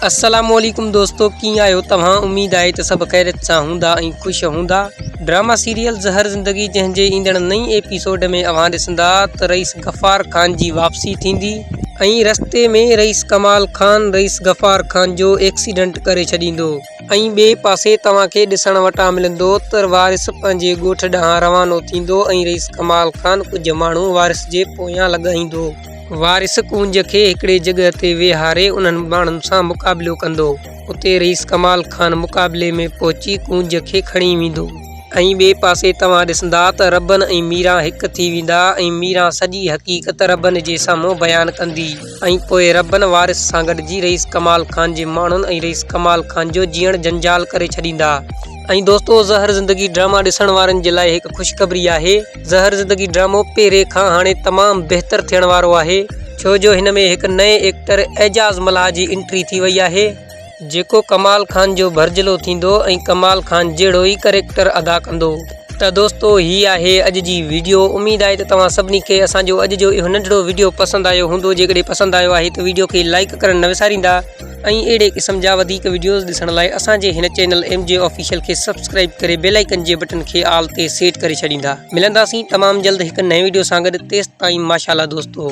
अस्सलामुअलैकुम दोस्तों, कीअं आहियो तव्हां। उम्मीद आहे त सभु ख़ैरियत सां हूंदा ऐं ख़ुशि हूंदा। ड्रामा सीरियल ज़हर ज़िंदगी जंहिंजे ईंदड़ नई एपिसोड में अवां ॾिसंदा त रईस गफ़ार ख़ान जी वापसी थींदी ऐं रस्ते में रईस कमाल ख़ान रईस गफ़ार ख़ान जो एक्सीडेंट करे छॾींदो ऐं ॿिए पासे तव्हांखे ॾिसण वटां मिलंदो त वारिस पंहिंजे ॻोठ ॾांहुं रवानो थींदो ऐं रईस कमाल ख़ान कुझु माण्हू वारिस जे पोयां लॻाईंदो। वारिस कूंज खे हिकिड़े जॻह ते वेहारे उन्हनि माण्हुनि सां मुक़ाबिलो कंदो। उते रईस कमाल ख़ान मुक़ाबले में पहुची कूंज खे खणी वेंदो ऐं ॿिए पासे तव्हां ॾिसंदा त रबन ऐं मीरा हिकु थी वेंदा ऐं मीरा सॼी हक़ीक़त रबन जे साम्हूं बयानु कंदी ऐं पोइ रबन वारिस सां गॾिजी रईस कमाल ख़ान जे माण्हुनि ऐं रईस कमाल ख़ान जो जीअण जंजाल करे छॾींदा। ऐं दोस्तों, ज़हर ज़िंदगी ड्रामा ॾिसण वारनि जे लाइ हिकु ख़ुशख़बरी आहे। ज़हर ज़िंदगी ड्रामो पहिरें खां हाणे तमामु बहितर थियण वारो आहे, छो जो हिन में हिकु नए एक्टर एजाज़ मल्हा जी एंट्री थी वई आहे, जेको कमाल ख़ान जो भरिजलो थींदो ऐं कमाल ख़ान जहिड़ो ई करेक्टर अदा कंदो। त दोस्तों, ही आहे अॼु जी वीडियो। उम्मीद आहे त तव्हां सभिनी खे असांजो अॼु जो इहो नंढिड़ो वीडियो पसंदि आयो हूंदो। जेकॾहिं पसंदि आयो आहे त वीडियो खे लाइक करणु न विसारींदा ऐं अहिड़े क़िस्म जा वधीक वीडियोज़ ॾिसण लाइ असांजे हिन चैनल MJ ऑफिशियल खे सब्सक्राइब करे बेल आइकन जे बटन खे ऑल ते सेट करे छॾींदा। मिलंदासीं तमामु जल्द हिकु नए वीडियो सां गॾु। तेसिताईं माशाअल्लाह दोस्तों।